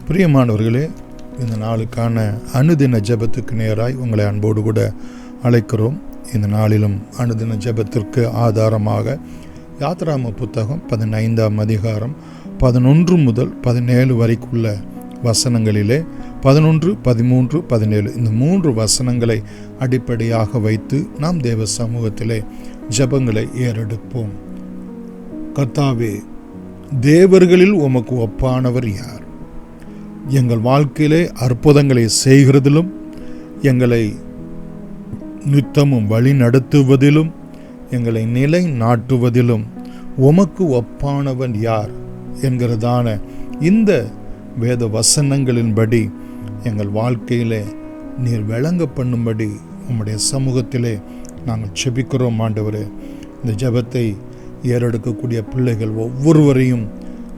பிரியமானவர்களே, இந்த நாளுக்கான அனுதின ஜெபத்துக்கு நேராய் உங்களை அன்போடு கூட அழைக்கிறோம். இந்த நாளிலும் அனுதின ஜெபத்திற்கு ஆதாரமாக யாத்ராம புத்தகம் 15ஆம் அதிகாரம் 11 முதல் 17 வரைக்குள்ள வசனங்களிலே 11, 13, 17 இந்த 3 வசனங்களை அடிப்படையாக வைத்து நாம் தேவ சமூகத்திலே ஜெபங்களை ஏறெடுப்போம். கர்த்தாவே, தேவர்களில் உமக்கு ஒப்பானவர் யார்? எங்கள் வாழ்க்கையிலே அற்புதங்களை செய்கிறதிலும் எங்களை நித்தமும் வழி நடத்துவதிலும் எங்களை நிலை நாட்டுவதிலும் உமக்கு ஒப்பானவன் யார் என்கிறதான இந்த வேத வசனங்களின்படி எங்கள் வாழ்க்கையிலே நீர் விளங்க பண்ணும்படி உம்முடைய சமூகத்திலே நாங்கள் செபிக்கிறோம். ஆண்டவரே, இந்த ஜெபத்தை ஏறெடுக்கக்கூடிய பிள்ளைகள் ஒவ்வொருவரையும்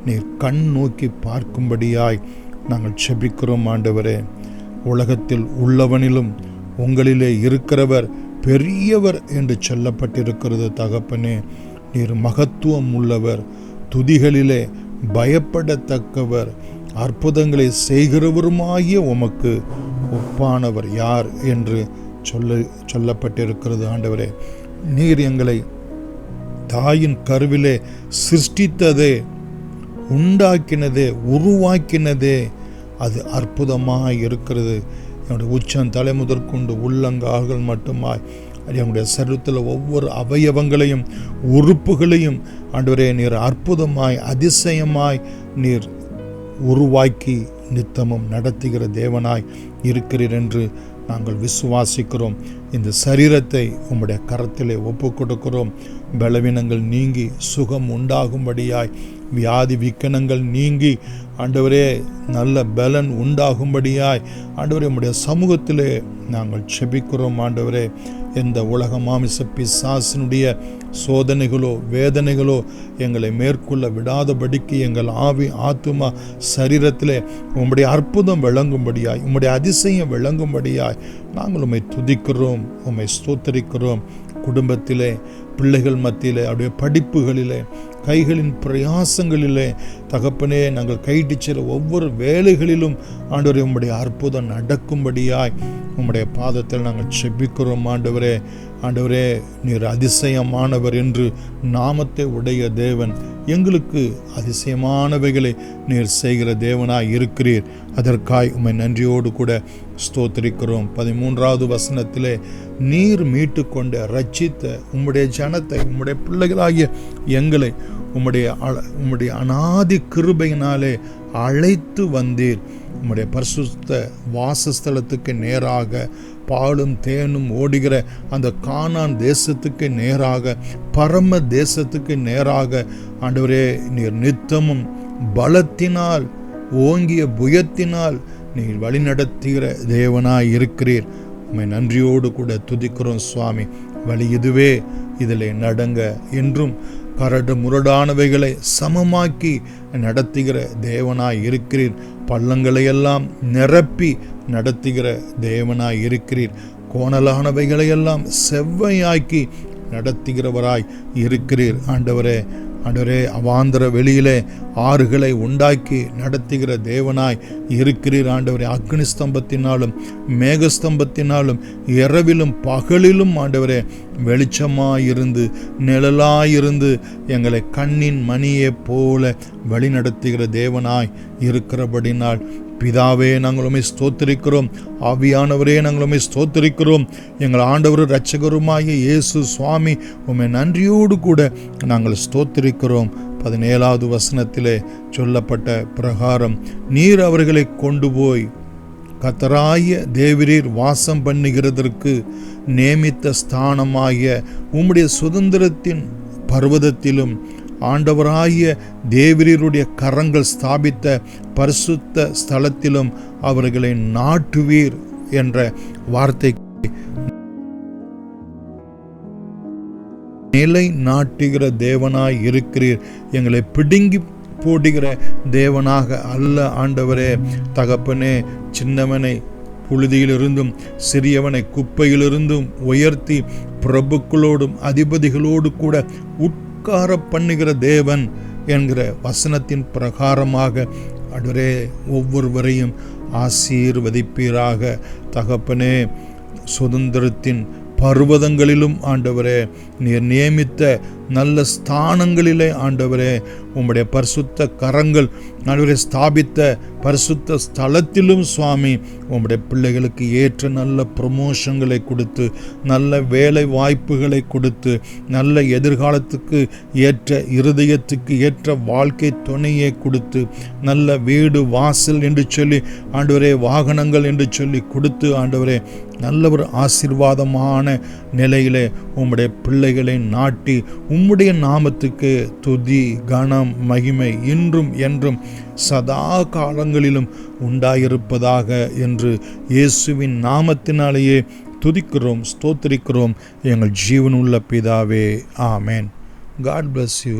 நீர் கண் நோக்கி பார்க்கும்படியாய் நாங்கள் செபிக்கிறோம். ஆண்டவரே, உலகத்தில் உள்ளவனிலும் உங்களிலே இருக்கிறவர் பெரியவர் என்று சொல்லப்பட்டிருக்கிறது. தகப்பனே, நீர் மகத்துவம் உள்ளவர், துதிகளிலே பயப்படத்தக்கவர், அற்புதங்களை செய்கிறவருமாகிய உமக்கு ஒப்பானவர் யார் என்று சொல்லப்பட்டிருக்கிறது. ஆண்டவரே, நீர் எங்களை தாயின் கருவிலே சிருஷ்டித்ததே, உண்டாக்கினதே, உருவாக்கினதே அது அற்புதமாய் இருக்கிறது. என்னுடைய உச்சம் தலை முதற்கொண்டு உள்ளங்கால்கள் மட்டுமாய் என்னுடைய சரீரத்தில் ஒவ்வொரு அவயவங்களையும் உறுப்புகளையும் ஆண்டவரே நீர் அற்புதமாய் அதிசயமாய் நீர் உருவாக்கி நித்தமும் நடத்துகிற தேவனாய் இருக்கிறீர் என்று நாங்கள் விசுவாசிக்கிறோம். இந்த சரீரத்தை உம்முடைய கரத்திலே ஒப்பு கொடுக்கிறோம். பலவீனங்கள் நீங்கி சுகம் உண்டாகும்படியாய், வியாதி விக்கனங்கள் நீங்கி ஆண்டவரே நல்ல பலன் உண்டாகும்படியாய் ஆண்டவரே உம்முடைய சமூகத்திலே நாங்கள் செபிக்கிறோம். ஆண்டவரே, எந்த உலக மாமிச பிசாசினுடைய சோதனைகளோ வேதனைகளோ எங்களை மேற்கொள்ள விடாதபடிக்கு எங்கள் ஆவி ஆத்துமா சரீரத்திலே உம்முடைய அற்புதம் விளங்கும்படியாய், உம்முடைய அதிசயம் விளங்கும்படியாய் நாங்கள் உம்மை துதிக்கிறோம், உம்மை ஸ்தோத்தரிக்கிறோம். குடும்பத்திலே, பிள்ளைகள் மத்தியிலே, அவருடைய படிப்புகளிலே, கைகளின் பிரயாசங்களிலே தகப்பனே நாங்கள் கைட்டு செல்ல ஒவ்வொரு வேலைகளிலும் ஆண்டவரே உம்முடைய அற்புதம் நடக்கும்படியாய் உம்முடைய பாதத்தில் நாங்கள் செபிக்கிறோம். ஆண்டவரே, ஆண்டவரே நீர் அதிசயமானவர் என்று நாமத்தை உடைய தேவன், எங்களுக்கு அதிசயமானவைகளை நீர் செய்கிற தேவனாய் இருக்கிறீர். அதற்காய் உம்மை நன்றியோடு கூட ஸ்தோத்திரிக்கிறோம். 13வது வசனத்திலே நீர் மீட்டு கொண்ட ரட்சித்த உம்முடைய ஜனத்தை, உம்முடைய பிள்ளைகளாகிய எங்களை உம்முடைய அநாதி கிருபையினாலே அழைத்து வந்தீர். உம்முடைய பரிசுத்த வாசஸ்தலத்துக்கு நேராக, பாலும் தேனும் ஓடுகிற அந்த கானான் தேசத்துக்கு நேராக, பரம தேசத்துக்கு நேராக ஆண்டவரே நீர் நித்தமும் பலத்தினால், ஓங்கிய புயத்தினால் நீர் வழிநடத்துகிற தேவனாய் இருக்கிறீர். உம்மை நன்றியோடு கூட துதிக்கிறோம். சுவாமி, வழி இதுவே, இதிலே நடங்க என்றும் கரடு முரடானவைகளை சமமாக்கி நடத்துகிற தேவனாய் இருக்கிறீர். பள்ளங்களையெல்லாம் நிரப்பி நடத்துகிற தேவனாய் இருக்கிறீர். கோணலானவைகளையெல்லாம் செவ்வையாக்கி நடத்துகிறவராய் இருக்கிறீர். ஆண்டவரே, ஆண்டவரே அவாந்தர வெளியிலே ஆறுகளை உண்டாக்கி நடத்துகிற தேவனாய் இருக்கிறீர். ஆண்டவரே, அக்னி ஸ்தம்பத்தினாலும் மேகஸ்தம்பத்தினாலும் இரவிலும் பகலிலும் ஆண்டவரே வெளிச்சமாயிருந்து நிழலாயிருந்து எங்களை கண்ணின் மணியை போல வழி நடத்துகிற தேவனாய் இருக்கிறபடினால் பிதாவே நாங்கள் உம்மை ஸ்தோத்திரிக்கிறோம். ஆவியானவரே நாங்கள் உம்மை ஸ்தோத்திரிக்கிறோம். எங்கள் ஆண்டவர் இரட்சகருமாகிய இயேசு சுவாமி, உம்மை நன்றியோடு கூட நாங்கள் ஸ்தோத்திரிக்கிறோம். 17வது வசனத்திலே சொல்லப்பட்ட பிரகாரம் நீர் அவர்களை கொண்டு போய் கர்த்தராகிய தேவரீர் வாசம் பண்ணுகிறதற்கு நியமித்த ஸ்தானமாகிய உம்முடைய சுதந்திரத்தின் பர்வதத்திலும் ஆண்டவராகிய தேவரீருடைய கரங்கள் ஸ்தாபித்த பரிசுத்த ஸ்தலத்திலும் அவர்களை நாட்டுவீர் என்ற வார்த்தை நிலை நாட்டுகிற தேவனாய் இருக்கிறீர். எங்களை பிடுங்கி போடுகிற தேவனாக அல்ல. ஆண்டவரே, தகப்பனே, சின்னவனை புழுதியிலிருந்தும் சிறியவனை குப்பையிலிருந்தும் உயர்த்தி பிரபுக்களோடும் அதிபதிகளோடு கூட உட்கார பண்ணுகிற தேவன் என்கிற வசனத்தின் பிரகாரமாக ஆண்டவரே ஒவ்வொருவரையும் ஆசீர்வதிப்பீராக. தகப்பனே, சுதந்திரத்தின் பர்வதங்களிலும் ஆண்டவரே நீர் நியமித்த நல்ல ஸ்தானங்களிலே ஆண்டவரே உம்முடைய பரிசுத்த கரங்கள் ஆண்டவரே ஸ்தாபித்த பரிசுத்த ஸ்தலத்திலும் சுவாமி உம்முடைய பிள்ளைகளுக்கு ஏற்ற நல்ல ப்ரமோஷன்களை கொடுத்து, நல்ல வேலை வாய்ப்புகளை கொடுத்து, நல்ல எதிர்காலத்துக்கு ஏற்ற, இருதயத்துக்கு ஏற்ற வாழ்க்கை துணையை கொடுத்து, நல்ல வீடு வாசல் என்று சொல்லி ஆண்டவரே வாகனங்கள் என்று சொல்லி கொடுத்து ஆண்டவரே நல்ல ஒரு ஆசீர்வாதமான நிலையிலே உம்முடைய பிள்ளைகளை நாட்டி உம்முடைய நாமத்துக்கு துதி கனம் மகிமை இன்றும் என்றும் சதா காலங்களிலும் உண்டாயிருப்பதாக என்று இயேசுவின் நாமத்தினாலேயே துதிக்கிறோம், ஸ்தோத்திரிக்கிறோம் எங்கள் ஜீவனுள்ள பிதாவே. ஆமேன். God bless you.